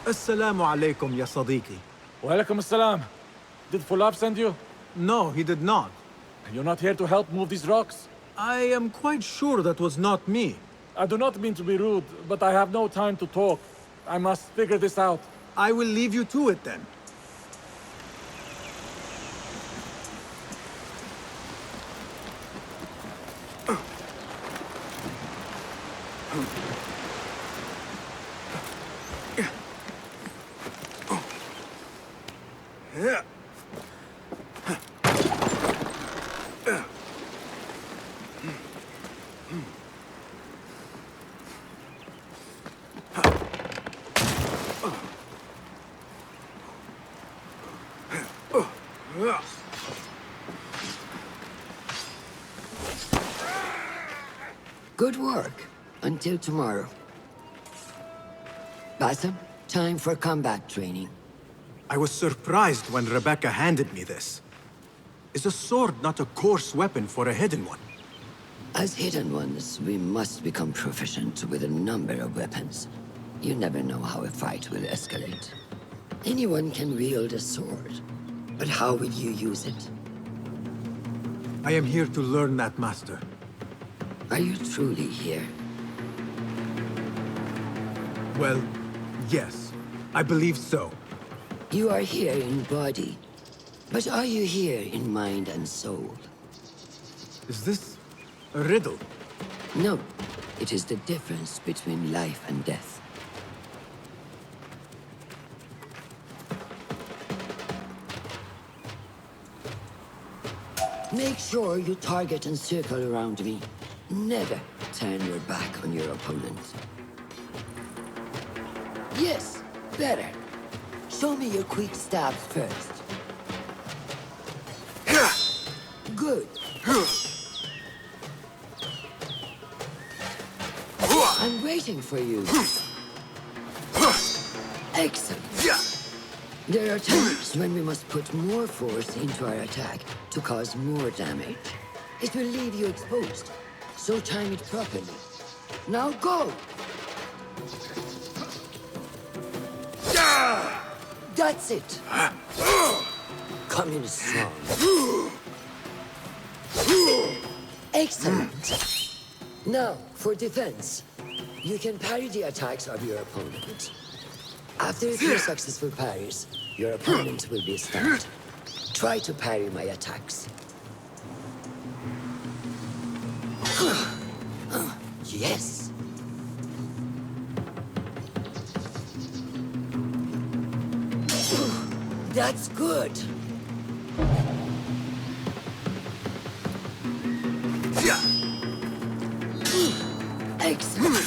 Assalamu alaikum, ya Sadiqi. Walaikum assalam. Did Fulab send you? No, he did not. You're not here to help move these rocks? I am quite sure that was not me. I do not mean to be rude, but I have no time to talk. I must figure this out. I will leave you to it then. Good work. Until tomorrow. Bassam, time for combat training. I was surprised when Rebecca handed me this. Is a sword not a coarse weapon for a hidden one? As hidden ones, we must become proficient with a number of weapons. You never know how a fight will escalate. Anyone can wield a sword, but how will you use it? I am here to learn that, Master. Are you truly here? Well, yes. I believe so. You are here in body, but are you here in mind and soul? Is this a riddle? No. It is the difference between life and death. Make sure you target and circle around me. Never turn your back on your opponent. Yes, better. Show me your quick stab first. Good. I'm waiting for you. Excellent. There are times when we must put more force into our attack to cause more damage. It will leave you exposed, so time it properly. Now go! That's it! Come in strong. Excellent! Now, for defense. You can parry the attacks of your opponent. After a few successful parries, your opponent will be stunned. Try to parry my attacks. Yes! That's good! Excellent!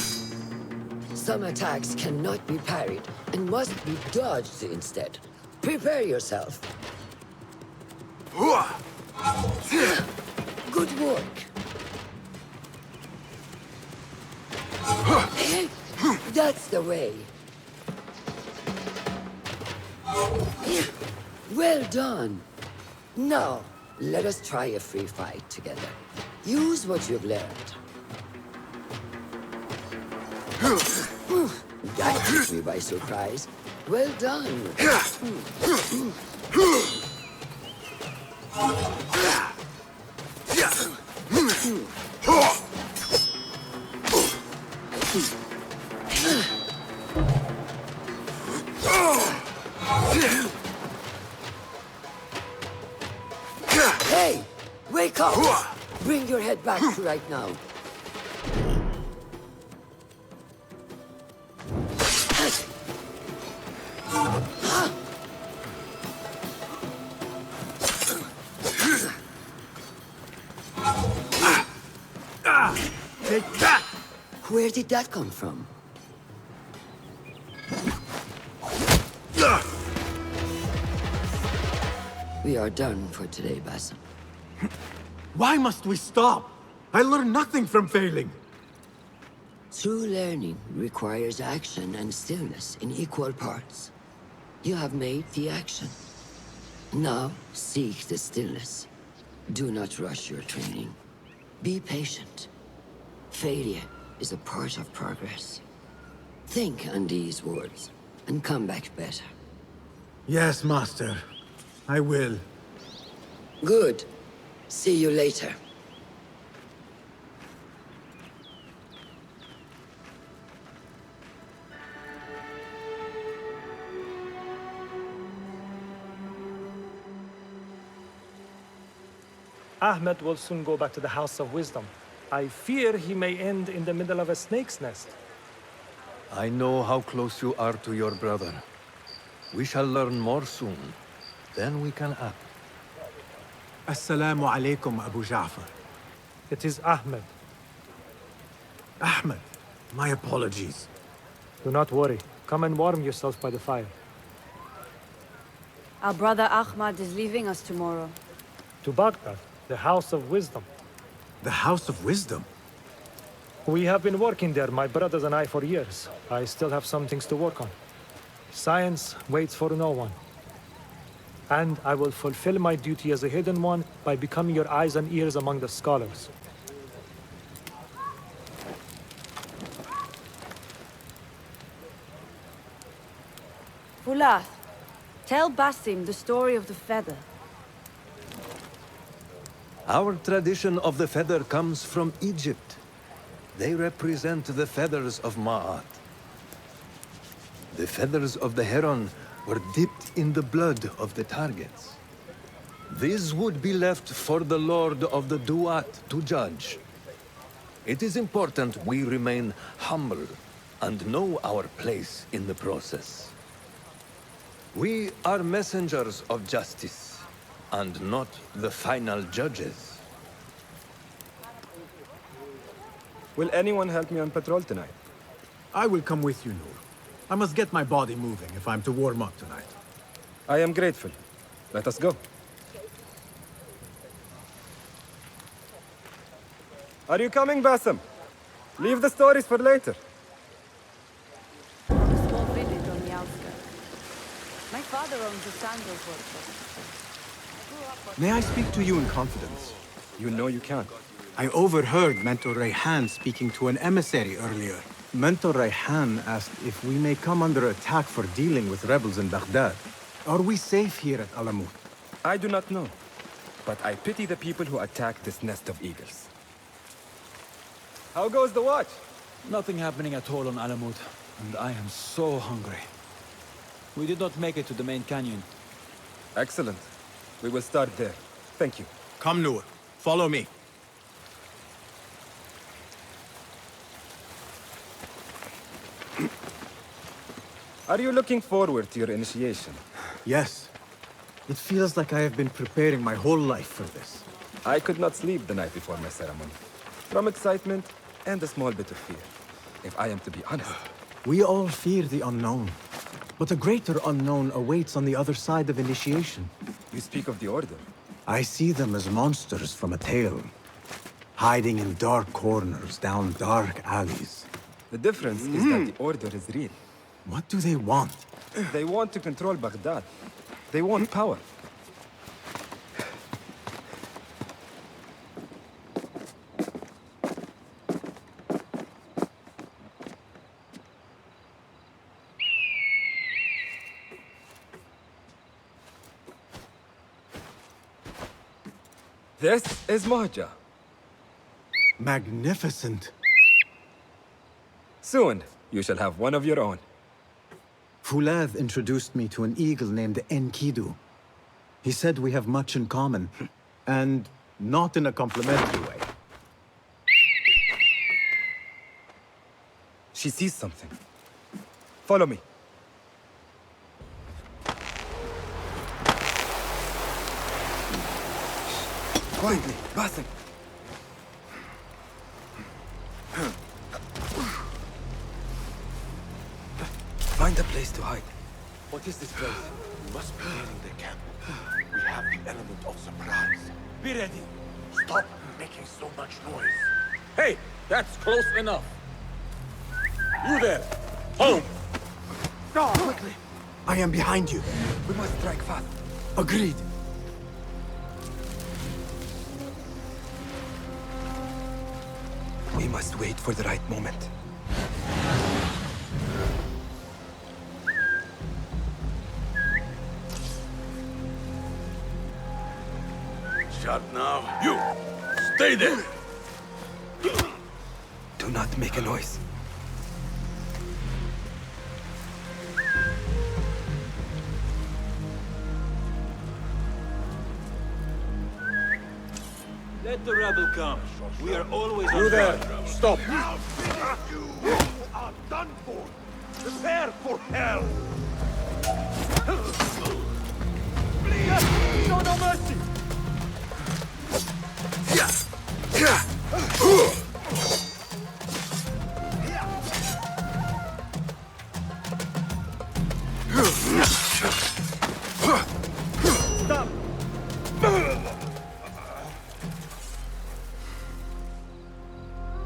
Some attacks cannot be parried and must be dodged instead. Prepare yourself. Good work. That's the way. Well done. Now, let us try a free fight together. Use what you've learned. That took me by surprise. Well done. Hey, wake up! Bring your head back right now. Take that! Where did that come from? We are done for today, Bassam. Why must we stop? I learn nothing from failing. True learning requires action and stillness in equal parts. You have made the action. Now, seek the stillness. Do not rush your training. Be patient. Failure is a part of progress. Think on these words, and come back better. Yes, Master. I will. Good. See you later. Ahmed will soon go back to the House of Wisdom. I fear he may end in the middle of a snake's nest. I know how close you are to your brother. We shall learn more soon. Then we can act. Assalamu alaikum, Abu Ja'far. It is Ahmed. Ahmed, my apologies. Do not worry. Come and warm yourself by the fire. Our brother Ahmad is leaving us tomorrow. To Baghdad, the House of Wisdom. The House of Wisdom? We have been working there, my brothers and I, for years. I still have some things to work on. Science waits for no one. And I will fulfill my duty as a hidden one by becoming your eyes and ears among the scholars. Fulath, tell Basim the story of the feather. Our tradition of the feather comes from Egypt. They represent the feathers of Ma'at. The feathers of the heron were dipped in the blood of the targets. These would be left for the Lord of the Duat to judge. It is important we remain humble and know our place in the process. We are messengers of justice, and not the final judges. Will anyone help me on patrol tonight? I will come with you, Noor. I must get my body moving if I'm to warm up tonight. I am grateful. Let us go. Are you coming, Basim? Leave the stories for later. A small village on the outskirts. My father owns a sandals workshop. May I speak to you in confidence? You know you can. I overheard Mentor Rayhan speaking to an emissary earlier. Mentor Rayhan asked if we may come under attack for dealing with rebels in Baghdad. Are we safe here at Alamut? I do not know, but I pity the people who attack this nest of eagles. How goes the watch? Nothing happening at all on Alamut, and I am so hungry. We did not make it to the main canyon. Excellent. We will start there. Thank you. Come, Noor. Follow me. Are you looking forward to your initiation? Yes. It feels like I have been preparing my whole life for this. I could not sleep the night before my ceremony. From excitement and a small bit of fear, if I am to be honest. We all fear the unknown. But a greater unknown awaits on the other side of initiation. You speak of the Order. I see them as monsters from a tale. Hiding in dark corners, down dark alleys. The difference is that the Order is real. What do they want? They want to control Baghdad. They want power. This is Magyar. Magnificent. Soon, you shall have one of your own. Fulath introduced me to an eagle named Enkidu. He said we have much in common, and not in a complimentary way. She sees something. Follow me. Quietly, Basim. Find a place to hide. What is this place? We must be nearing the camp. We have the element of surprise. Be ready. Stop. making so much noise. Hey, that's close enough. You there, home. No, quickly. I am behind you. We must strike fast. Agreed. We must wait for the right moment. Shut now. You, stay there. Do not make a noise. Let the rebel come. We are always You on there, guard. stop. You are done for. Prepare for hell. Show no mercy! Stop!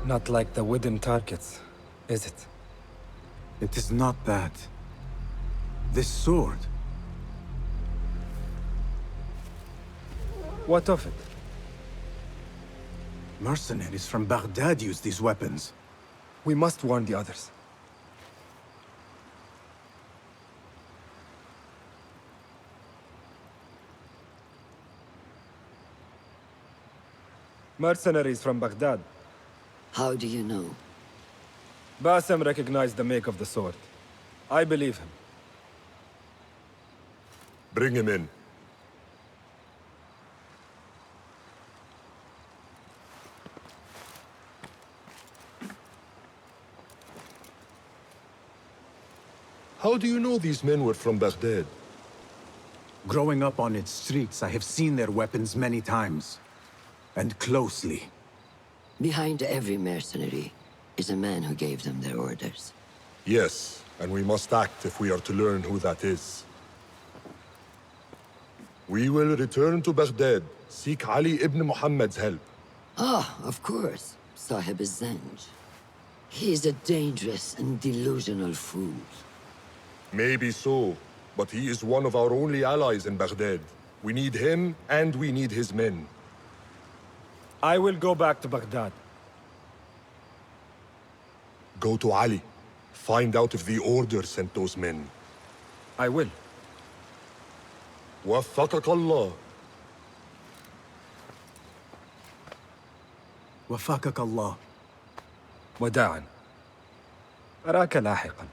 Not like the wooden targets, is it? It is not that. This sword. What of it? Mercenaries from Baghdad use these weapons. We must warn the others. Mercenaries from Baghdad. How do you know? Bassem recognized the make of the sword. I believe him. Bring him in. How do you know these men were from Baghdad? Growing up on its streets, I have seen their weapons many times. And closely. Behind every mercenary is a man who gave them their orders. Yes, and we must act if we are to learn who that is. We will return to Baghdad, seek Ali ibn Muhammad's help. Ah, of course. Sahib is Zenj. He is a dangerous and delusional fool. Maybe so, but he is one of our only allies in Baghdad. We need him, and we need his men. I will go back to Baghdad. Go to Ali. Find out if the Order sent those men. I will. وفقك الله. وفقك الله. وداعا. أراك لاحقا.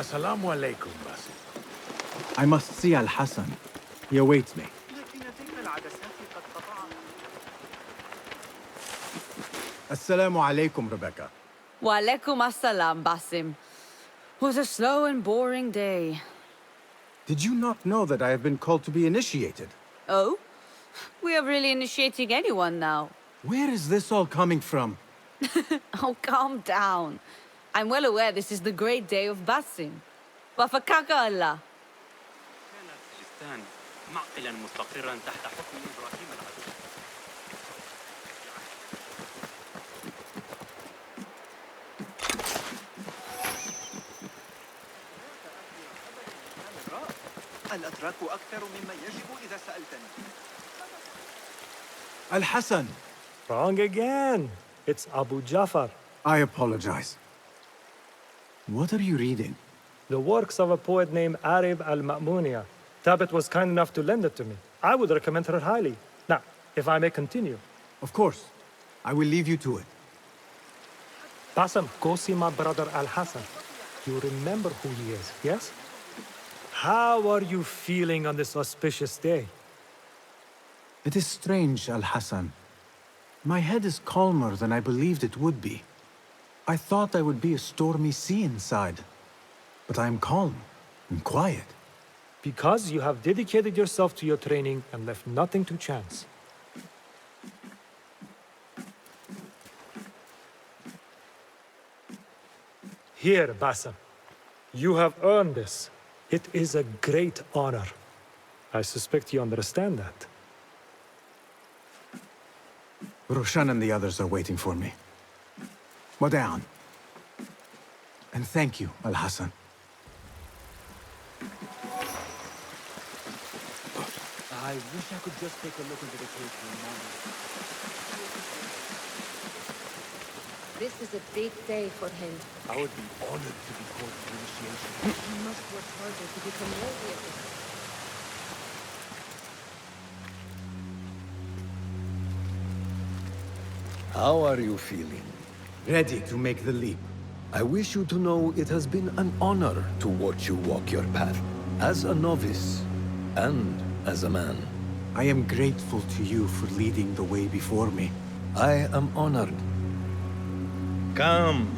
Assalamu alaikum, Basim. I must see Al-Hassan. He awaits me. Assalamu alaikum, Rebecca. Wa alaikum assalam, Basim. Was a slow and boring day. Did you not know that I have been called to be initiated? Oh? We are really initiating anyone now. Where is this all coming from? Oh, calm down. I'm well aware this is the great day of Basim. Wafakaka Allah. معقلا مستقرا تحت حكم إبراهيم العظيم. الأتراك أكثر مما يجب إذا سألتني. Al-Hassan! Wrong again. It's Abu Jafar. I apologize. What are you reading? The works of a poet named Arib al-Ma'muniya. Tabit was kind enough to lend it to me. I would recommend her highly. Now, if I may continue. Of course. I will leave you to it. Basim, go see my brother Al-Hassan. You remember who he is, yes? How are you feeling on this auspicious day? It is strange, Al-Hassan. My head is calmer than I believed it would be. I thought I would be a stormy sea inside. But I am calm and quiet. Because you have dedicated yourself to your training and left nothing to chance. Here, Basim. You have earned this. It is a great honor. I suspect you understand that. Roshan and the others are waiting for me. Wada'an. And thank you, Al-Hassan. I wish I could just take a look into the cave for a moment. This is a big day for him. I would be honored to be called to initiation. He must work harder to become worthy of it. How are you feeling? Ready to make the leap. I wish you to know it has been an honor to watch you walk your path. As a novice, and as a man. I am grateful to you for leading the way before me. I am honored. Come.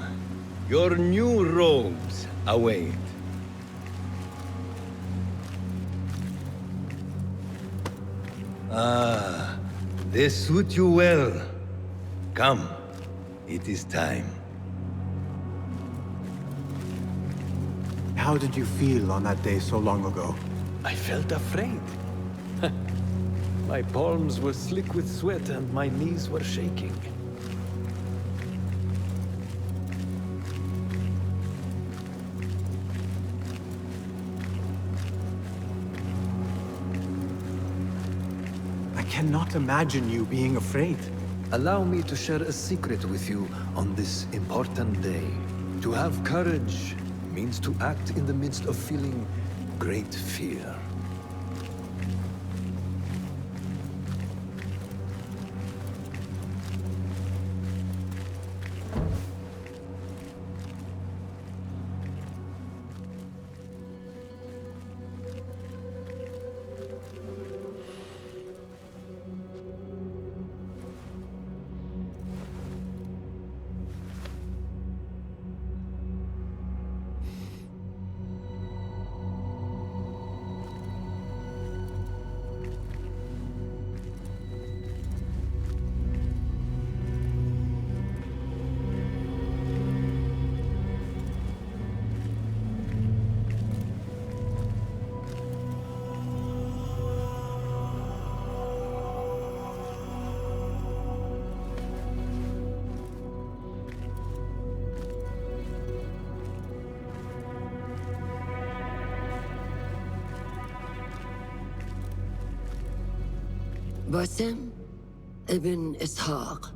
Your new robes await. Ah, they suit you well. Come. It is time. How did you feel on that day so long ago? I felt afraid. My palms were slick with sweat and my knees were shaking. I cannot imagine you being afraid. Allow me to share a secret with you on this important day. To have courage means to act in the midst of feeling great fear. Basim ibn Ishaq,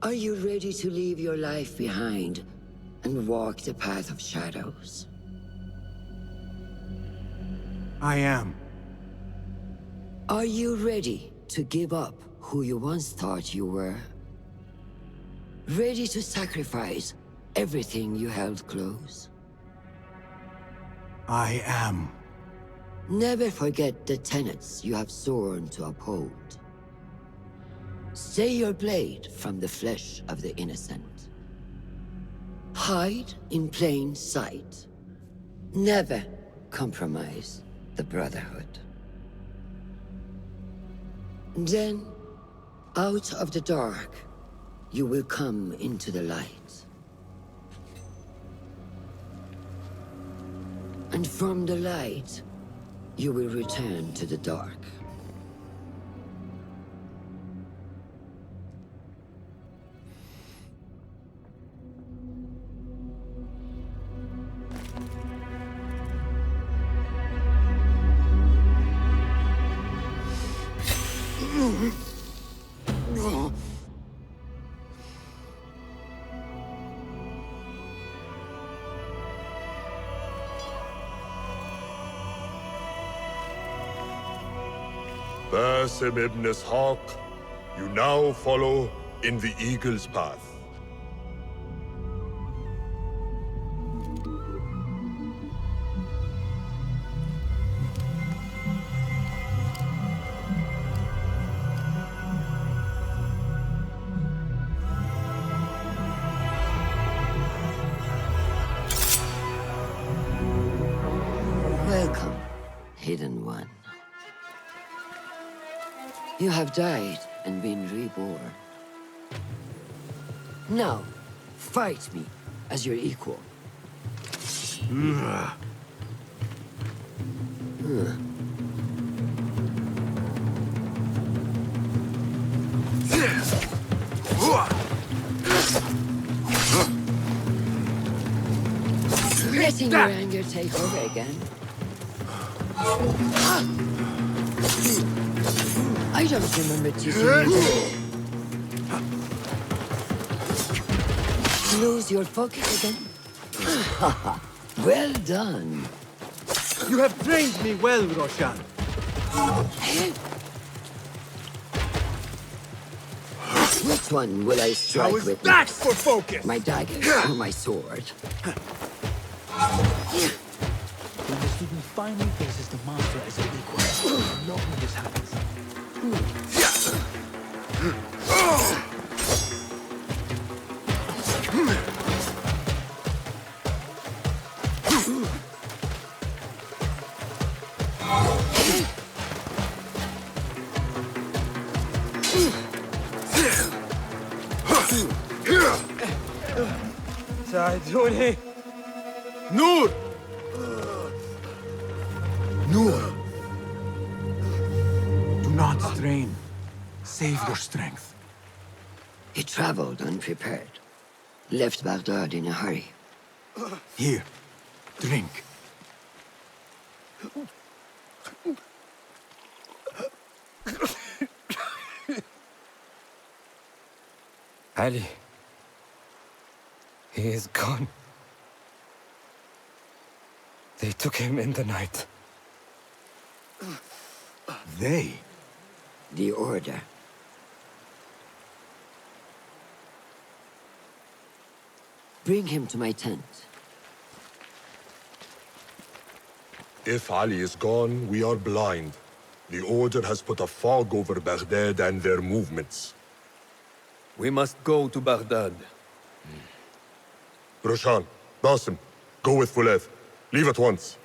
are you ready to leave your life behind and walk the path of shadows? I am. Are you ready to give up who you once thought you were? Ready to sacrifice everything you held close? I am. Never forget the tenets you have sworn to uphold. Stay your blade from the flesh of the innocent. Hide in plain sight. Never compromise the Brotherhood. Then, out of the dark, you will come into the light. And from the light, you will return to the dark. Basim ibn Ishaq, you now follow in the Eagle's path. Welcome, Hidden One. You have died and been reborn. Now, fight me as your equal. Letting your anger take over again. I don't remember teaching you that. Lose your focus again? Well done. You have trained me well, Roshan. Which one will I strike Now is with that next? for focus? My dagger or my sword? When the student finally faces the master as an equal, love when this happens. ساعدوني. Noor! Noor! Do not strain. Save your strength. He traveled unprepared. Left Baghdad in a hurry. Here, drink. Ali. He is gone. They took him in the night. They? The Order. Bring him to my tent. If Ali is gone, we are blind. The Order has put a fog over Baghdad and their movements. We must go to Baghdad. Roshan, Basim, go with Fulad. Leave at once.